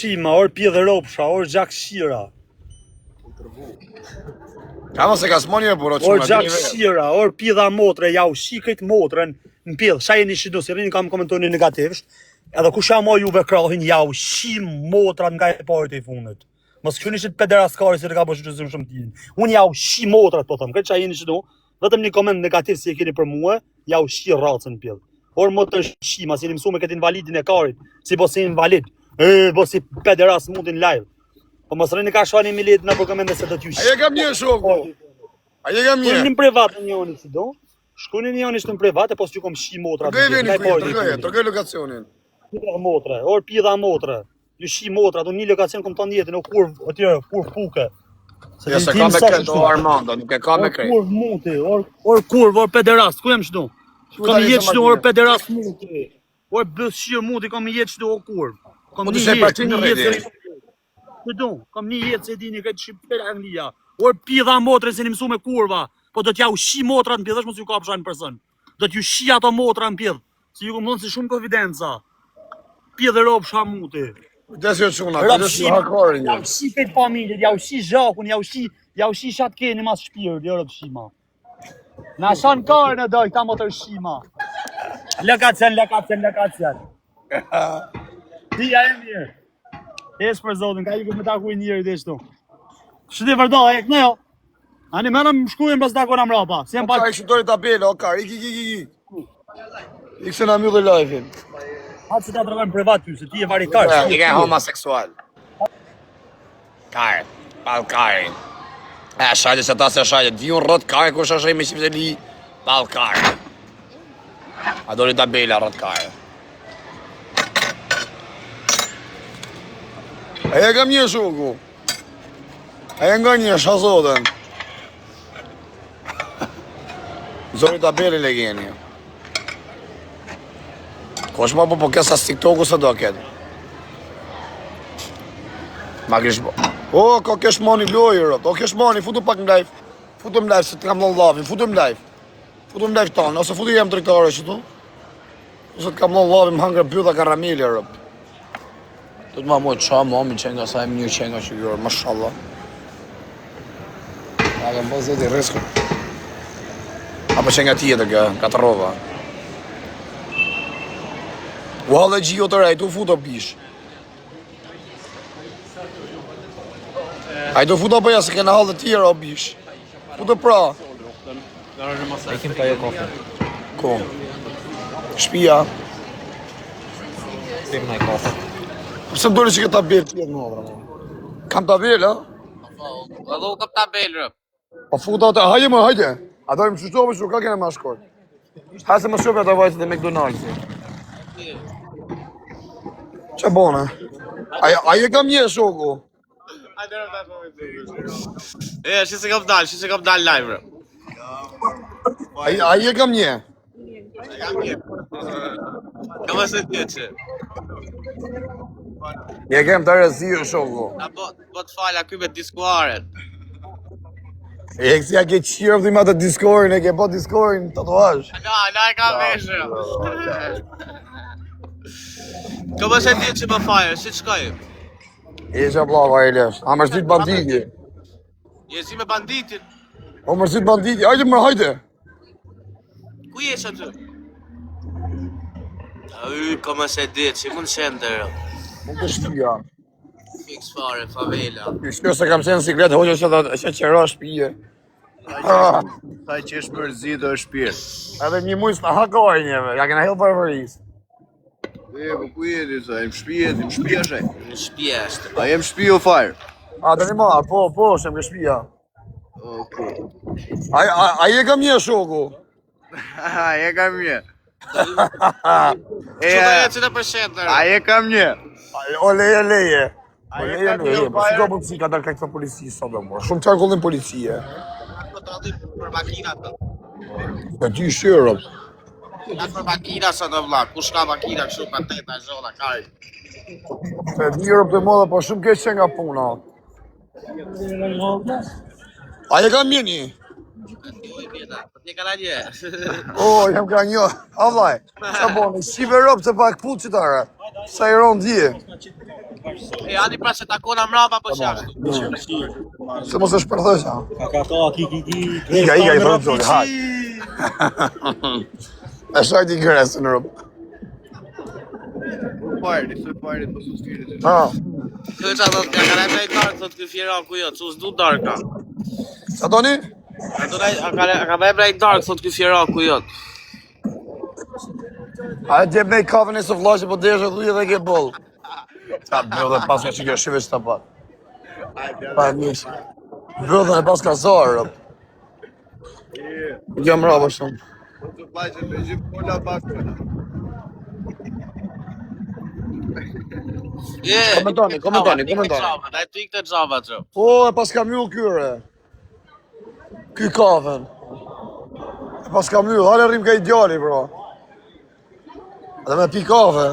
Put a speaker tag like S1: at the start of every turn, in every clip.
S1: Shima, or pjedhe ropsha, or gjak shira.
S2: Ka mos e ka smoni e buro
S1: Or gjak shira, or pjedha motre, ja u shi këtë motrën në pjedh. Sa jeni shido, si rini kam komentoni negativsht. Edhe ku shamo juve krahin, ja u shi motrat nga e parë të i fundit. Mos këni shit pederaskari se të ka po shqyqësim shumë t'jin. Unë ja u shi motrat, po thëmë, këtë qa jeni shido, vetëm një koment negativ si e keni për mua, ja u shi racën në pjedh. Or motër shi, mas jeni mësu me këtë invalidin e karit, si po si invalid. Po si pederas mundin live. Po mos rrini ka shani milet në përkomende se do t'ju shi.
S2: Aje kam një shoku. Aje kam një.
S1: Shkunin në privat në njëni si do. Shkunin një në privat e pos t'ju kom shi motra.
S2: Tërgoj lokacionin.
S1: Pjedha motre, or pjedha motre. Ju shi motra, do një lokacion kom të njetin, o kurv, o tjere, kurv puke.
S2: Ja se ka me këtë, o Armando, nuk e ka me këtë.
S1: Or kurv muti, or kurv, or pederast, ku jem shdo? Kom jetë shdo, or pederast muti. Or bës shirë muti, kom jetë shdo, o kurv. Kom një jetë se dini këtë shqipër Anglia. Or pjedha motre se një mësu me kurva. Po do t'ja u shi motra në pjedh, është mos ju ka pësha në person. Do t'ju shi ato motra në pjedh. Si ju këmë dhënë si shumë konfidenca. Pjedhe ropë shamuti.
S2: Desë jo quna, këtë është në hakarin një.
S1: Ja u shi këtë familjet, ja u shi zhakun, ja u shi shatkeni mas shpirë, jo rëpë shima. Na shanë kare në doj, ta motër shima. Lëkacen. Tia e mirë. Esh për zotin, ka ju këtë me taku i njëri dhe shtu. Shëti vërdo, e këne jo. Ani menëm shkujnë bës takona mrapa.
S2: O ka i shëtori tabele, o ka, iki. Ikse na mjë dhe live-in.
S1: Hatë se ta tërgojnë privat ty, se ti e varitarë.
S2: I ke homoseksual. Kare, pal kare. E shajtë se ta se shajtë, di unë rrët kare, ku shashaj me qipë të li, pal kare. A dori tabele rrët kare. Aja kam një shuku. Aja nga një shazotën. Zori tabele legeni. Ko është ma po kesa s TikToku së do këtë. Ma kish bo. O, ko kesh mani lojë, rët. O kesh mani, futu pak në live. Futu më live se të kam lën lavin. Futu më live tanë. Ose futu jem driktare që tu. Ose të kam lën lavin më hangre bjudha karameli, rët. Do të ma mojë qa, mami qenga, sa e më një qenga që gjurë, mashallah. A kam bëzë dhe risku. Apo qenga tjetër kë, katërova. U halë e gjio të rej, tu futo pish. A i tu futo përja se kena halë të tjera o pish. Futo pra.
S3: E kim ka jo kofe.
S2: Ko? Shpia.
S3: Tim na kofe.
S2: Përse më dole që këtë tabel tjetë në obra, kam tabel, ha?
S3: Edhe u kam tabel, rëp.
S2: Po futa të, hajde. A dojmë qështove që ka kene ma shkort. Hajse më shumë të vajtë dhe McDonald's. Që bone? Aje kam një shoku.
S3: Shi se kam dal live, rëp.
S2: Aje kam një.
S3: Ka më se tje që.
S2: Je kem të rezio shoku.
S3: A po të falja kuj me diskuaret.
S2: E kësi ja ke qirë dhe ma të diskorin, e ke po diskorin tatuash.
S3: Na e ka veshë. Ka më se tje që më falja, si që kajë?
S2: E që blava e lesh, a mërzit banditi.
S3: Je si me banditin.
S2: O mërzit banditi, hajde.
S3: Ku jesh aty? Ka më se ditë, që mund qenë rëp.
S2: Më të shpia.
S3: Fix fare, favela.
S2: Shkjo se kam qenë siklet, hoqë që qera shpije.
S4: Taj që është mërzi dhe është shpirë.
S2: Edhe një mujës në hakoj njëve, ja kena hillë përvëris.
S4: Po ku jeti, sa, jem shpije, jem shpija shaj.
S3: Në shpje është.
S4: A jem shpija o fire?
S2: A, të një ma, po, shem ke shpija. A je kam një shoku?
S4: A je kam një.
S3: Që të jetë që të përshetë,
S4: A je kam një.
S2: O leje. Po shiko polici, ka dalë këtë polici sot dhe mërë. Shumë qarë kollin policie.
S3: Po të radhi për makina të.
S2: Ka ty shërët.
S3: Nga për makina së të vla, kush ka makina kështu për teta zona, kaj.
S2: Se njërëp të modë, po shumë keq që nga puna. A je kam një një?
S3: Oj, bjeta, ti ka një.
S2: O, jam ka një. A vllaj. Sa boni? Shive rob të pak putë qitare. Sa i ron dje.
S3: E ani pra se takona mrapa po shashtu.
S2: Se mos e shpërthësh, ha. Iga, i thot zoni, haj. E shajt i gresën, rob.
S4: Party, po su sfirit.
S2: Ha.
S3: Kjo qa thot, ka kanë prej dark, thot ky fjeraku jo, çu s'du darka.
S2: Sa doni?
S3: Ka bëj prej dark, thot ky fjeraku jo.
S2: A e gjep me i kafën e së flashe, po deshe dhuje dhe ke boll. Qa bro dhe pas ka që kjo shive që ta pat. Pa e njësh. Bro dhe pas ka zarë, rob. Gjam raba shumë.
S4: Të bajqe me gjithë pola bakë.
S2: Komentoni.
S3: Daj të ikte xhava ço.
S2: Po, e pas ka mjull kyre. Ky kafën. E pas ka mjull, hale rrim ka ideali, bro. Dhe me pi kafe.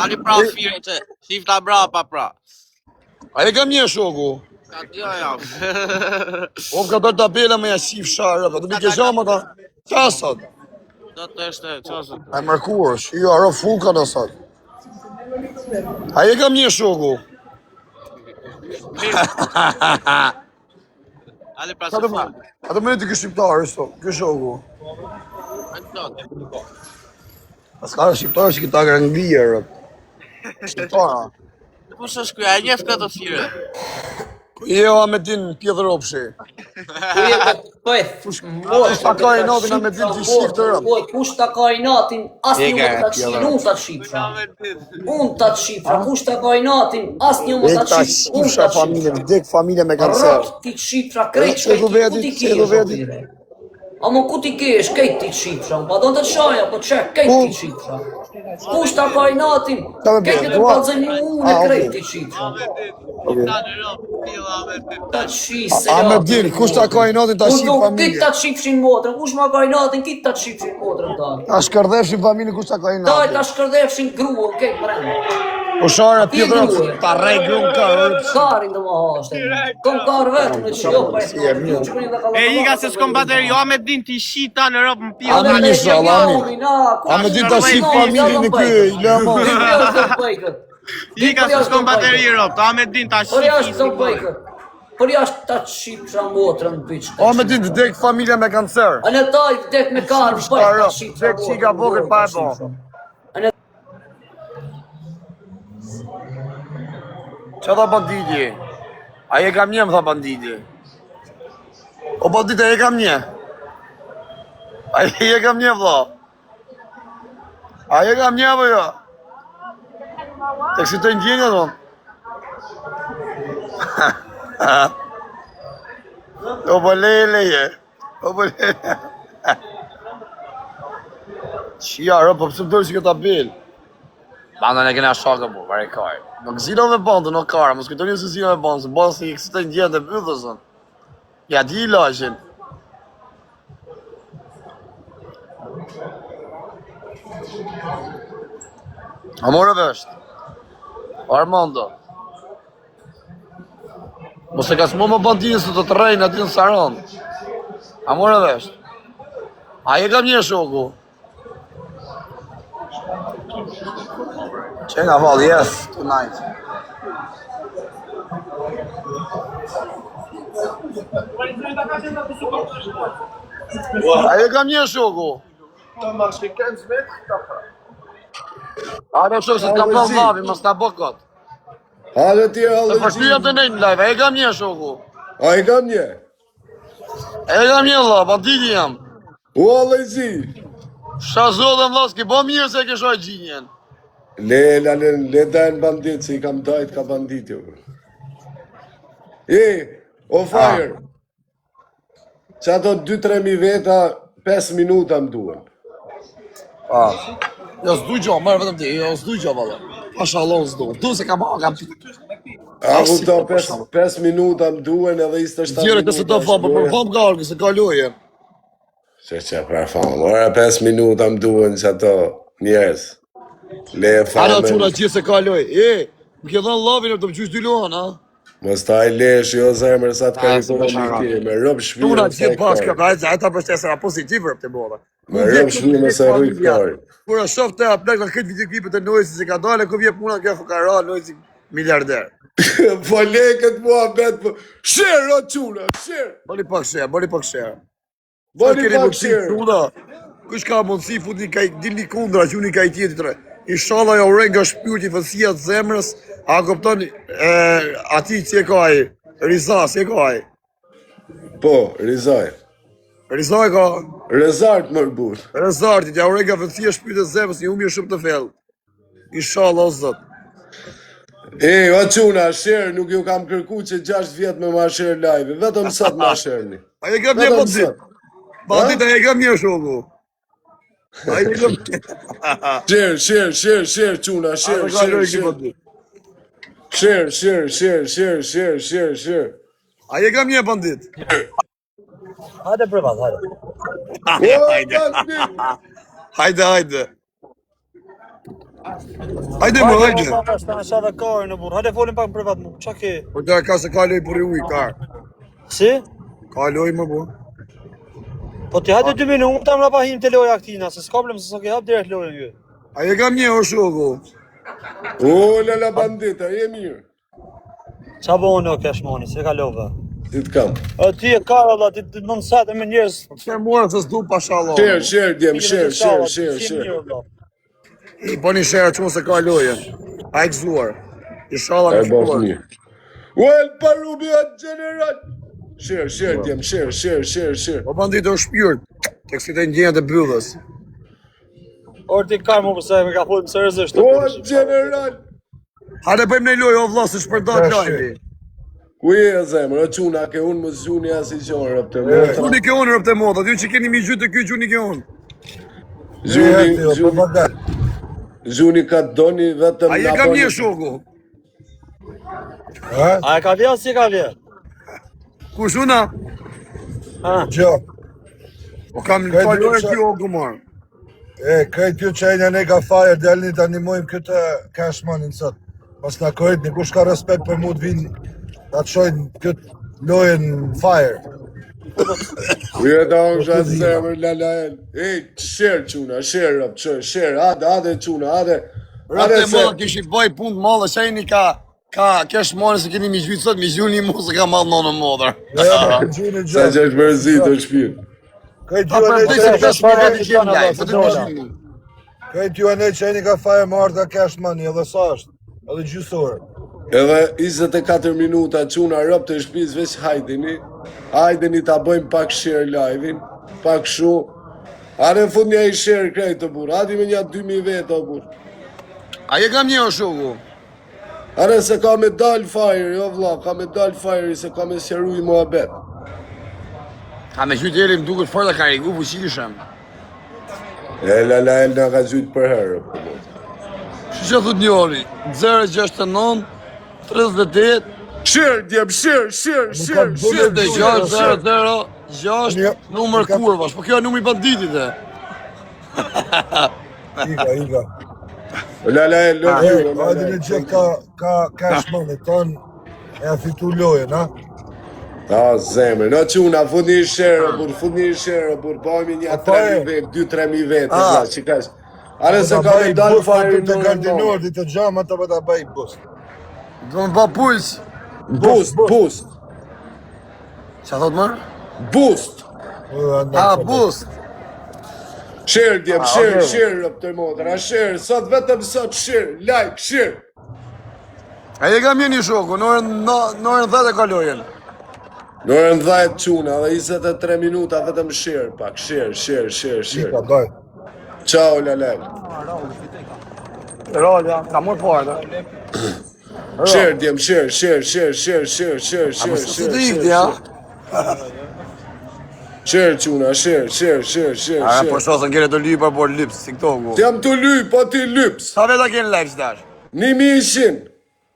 S3: Ali pra fire që, shifta brapa pra.
S2: A e kam një shoku.
S3: Ka t'jo jam.
S2: O, ka dojtë tabela me jasif sharë, do mi ke gjama ta. Qasat.
S3: Do të është, qasët.
S2: A e mërkurësh, jo, aro full ka në sot. A e kam një shoku.
S3: Ali pra se fund.
S2: A të mëni të kë shqiptarë, shto, kë shoku. Pas ka shqiptarë që këta kërë ngrije, rëp. Shqiptara.
S3: Kush është ky? A njeh këtë fire?
S2: Jo, a me din pjedhë ropshi. Kush ta ka i natin a me din t'i shqip të rëp.
S5: Kush ta ka i natin, asnjë më ta shqip, unë ta shqipra. Unë ta shqipra, kush ta ka i natin, asnjë më ta shqip, unë ta
S2: familje, vdek familje me kancer.
S5: Rrot ti shqipra, krejt shkejt, ku ti ke? A mo ku ti kesh, kejt ti shqipra, pa do të shaja, po qek, kejt ti shqipra. Kush ta ka i natin, kejt të balzën unë krejt ti shqipra. Ta shqise,
S2: A me din, kush ta ka i natin t'a shqip
S5: Kitë
S2: familje.
S5: ta shqipshin motrën, kush ma ka i natin, kitë ta shqipshin motrën ta.
S2: Ta shkërdefshin familje kush ta ka i
S5: Daj
S2: natin.
S5: ta shkërdefshin gruën, kejt brenda.
S2: Po shara pjedhë ropshi, ta rej grunë ka rëpsh.
S5: Karin do më hashte. Kom karë vetë me që jo pa e
S3: E iga se s'kom bateri, jo me din t'i shita në ropë më pjo.
S2: A me din t'a shqip familje në ky, i lëmo.
S3: Iga se s'kom bateri ropë, ta me din t'a
S5: Por jashtë
S3: shqip.
S5: të bëjkët. Por jashtë ta shqip qa motrën bëjqë.
S2: A me din t'dek familje me kancer.
S5: A në taj vdek me karë bëjkë ta shqip qa
S2: Dek qika vogël pa e bo. Qa tha banditi? A je kam një, më tha banditi. O banditi, a je kam një? A je kam një, vla? A je kam një, vë jo? Tek si të ndjenja, do? O po leje. O po leje. Qia, rë, po pësë më dërë që këta bil. Bandën e kena shakë, po, vare kaj. Nuk zino me bandën, nuk kara, mos kujtoni se zino me bandën, se bandën se i kësë të ndjenë dhe bëdhësën. Ja, di i lashin. A morë vesht. Armando. Mos e ka s'mo më bandinë se të të rejnë aty në Saran. A morë vesht. A je kam një shoku. Check out all yes tonight. A je kam një shoku. A do shoku se t'kam bërë vavi, mos t'a bë kot.
S4: Hale ti
S2: Të
S4: hale
S2: përshtyja të nejnë live, a je kam një shoku.
S4: A i kam një?
S2: E kam një vlla, banditi jam.
S4: U hale zi.
S2: Shazo dhe vlla, s'ki bo mirë se ke shoj gjinjen.
S4: Le dajnë bandit, se i kam dajt ka bandit jo. O fire. Qa do 2-3 mi veta, 5 minuta më duen.
S2: Jo s'du gjo, mërë vetëm ti, jo s'du gjo valla. Mashallah s'du, du se kam kam...
S4: A kupto 5 minuta më duen edhe 27 minuta.
S2: Tjere kësë të famë, për famë garë, se ka loje.
S4: Që pra famë, ora 5 minuta më duen që ato njerës. Le
S2: Ara
S4: famë.
S2: quna që se ka loje. Më ke dhënë lavin e të më qysh dy lohan, ha?
S4: Mos ta i lesh, jo zemër, sa të ka ekonomike, me rëb shpirë
S1: Tuna
S4: më
S1: gjithë bashkë,
S4: sektor.
S1: ata përshesëra pozitive të bolla.
S4: Me rëb shpirë më se rrujt kari.
S1: Kur e shoh të aplek këtë videoklipet e Noisit që ka dalë, ku vje puna kjo fukara, Noisi miliarder.
S4: Po lekët mua bet, po... Shirë, o quna, shirë!
S1: Boli pak share, boli pak share.
S4: Boli pak shirë!
S1: Kush ka mundësi futni ka dilni kundra, që unë ka i tjetër. Inshallah ja urren nga shpirti fësia të zemrës, a kupton ati që e ka ai, Riza, si e ka ai.
S4: Po, Rizaj.
S1: Riza e ka
S4: Rezart më rbur.
S1: Rezartit, ja urren nga fësia e shpirtit të zemrës, një humje shumë të thellë. Inshallah o Zot.
S4: O quna, shirë, nuk ju kam kërku që 6 vjetë me ma shirë live, vetëm sot ma shirëni.
S1: A e kam një bandit. Bandit a e kam një shoku. A e kam
S4: Shirë, quna, shirë. Shirë.
S1: A e kam një bandit. Hajde provat, hajde. Hajde. Hajde më, hajde. Hajde folim pak në privat mu, qa ke? Po të ka se kaloj për i uj, ka. Si? Kaloj më bu. Po ti hajde 2 minutë, ta më rapahim të loja këtina, se s'ka problem se s'o ke hap direkt lojën ju. A e kam një o shoku.
S4: Lala bandita, je mirë.
S1: Qa bo në kesh moni, se ka love.
S4: Ti të kam.
S1: Ti e ka Allah, ti të nënsatë me njerës. Që mua se s'du pasha Allah.
S4: Shirë, djem, shirë.
S1: I po një shërë që mu se ka lojën. A i këzuar. Inshallah me shkuar.
S4: Well, parubi atë general. Shirë, djem, shirë.
S1: Po bandit o shpirt. Tek si të njënjët e byllës. Orë ti ka mu përse me ka full më sërëzisht.
S4: O, general.
S1: Hajde bëjmë në lojë o vla se shpërdat lajmi.
S4: Ku je e zemër, o quna, ke unë më zhuni as I qonë rëpë të motë.
S1: Gjuni ke unë rëpë të motë, aty që keni mi gjytë të kjo gjuni ke unë.
S4: Gjuni ka doni vetëm
S1: A je kam një shoku? A e ka vje, si ka vje? Kush una?
S6: Gjo.
S1: O kam në falojë kjo o gëmarë.
S6: Krejt kjo që e ne ka fire, delni të animojmë këtë cashmanin sot. Pas në kërët, një kush ka respekt për mu të vinë, të të shojnë këtë lojën fire.
S4: Uje da unë shatë zemër, lalael. Shërë quna, shërë, ade quna, ade.
S1: Rëpë të mëllë kishë bëj punë të mëllë, që e një ka kesh mëllë se keni mi gjvitë sot, mi gjuni një mu se ka madhë në mëdër.
S4: Sa që është mërzit o shpirë.
S6: Krejt ju e ne që e një ka fire më arda cashmani, edhe sa është, edhe gjysore.
S4: Edhe 24 minuta quna rëpë të shpiz veç hajdeni ta bëjmë pak share live-in, pak shu. Are fut një i share krejt të burë, hadi me një 2000 vetë o burë.
S1: A je kam një o shoku?
S4: Are se ka me dal fire, jo vla, ka me dal fire, se ka me sjeru I muhabet.
S1: Ka me qytë jeri më duket fort dhe ka rigu fuqishëm.
S4: Lalael nga ka gjytë për herë.
S1: Që thut njëri? 069 38
S4: Shirë, djem, shirë.
S1: 6 numër kurvash, po kjo e numri banditit e.
S6: Iga.
S4: Lalael,
S6: Hajde në gjithë ka cashmani tonë, e a fitu lojën, ha?
S4: Zemër, në quna, fut një share, bëjmë një 3.000 vetë, 2-3.000 vetë, që kash. Are se ka me dalë fire
S6: të gardinor, ditë të gjama të bëta bëj boost.
S1: Do më ba puls.
S4: Boost.
S1: Qa thot mërë?
S4: Boost.
S1: Boost.
S4: Share, djem, share, rëpë të modra, share, sot vetëm sot share, like, share.
S1: A je kam një shoku, në orën 10 e kalojën.
S4: Në orën 10 quna dhe 23 minuta vetëm share pak, share.
S6: Ika, daj.
S4: Ciao, Lalel.
S1: Rolja, ka mërë parë.
S4: Share, djem, share.
S1: Së të ikti, ja?
S4: Share, quna, share.
S1: A, po shosën kere të lypër, por lypës, si këto ku.
S4: Ti jam të lyp, po ti lyps.
S1: Sa veta kene live qëtash?
S4: 1.100.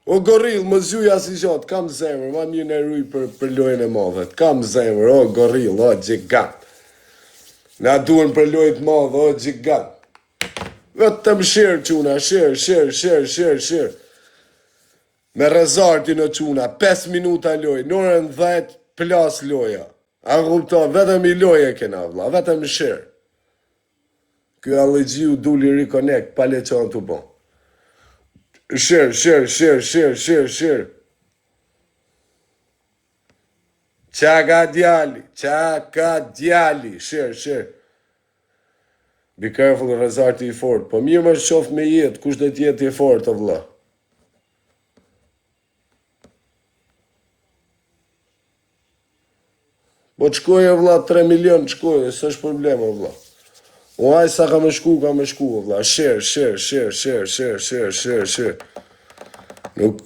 S4: O goril, më zhuja si gjatë, kam zemër, ma mirë në ruj për lojën e madhet. Kam zemër, o goril, o gjigant. Na duhen për lojët madhe, o gjigant. Vetëm share, quna, share. Me Rezarti në quna, 5 minuta loj, në orën 10 plas loja. A kupton, vetëm I loje kena vlla, vetëm share. Ky Allegjiu duli reconnect, pa leçon të bon. Share. Çaka djali, share. Be careful, Rezarti I fort. Po mirë më shof me jetë, kush do t'jetë I fort, o vlla. Po të shkoj e vlla 3 milion të shkoj, s'është problem o vlla. O aj sa ka me shku o vlla. Share. Nuk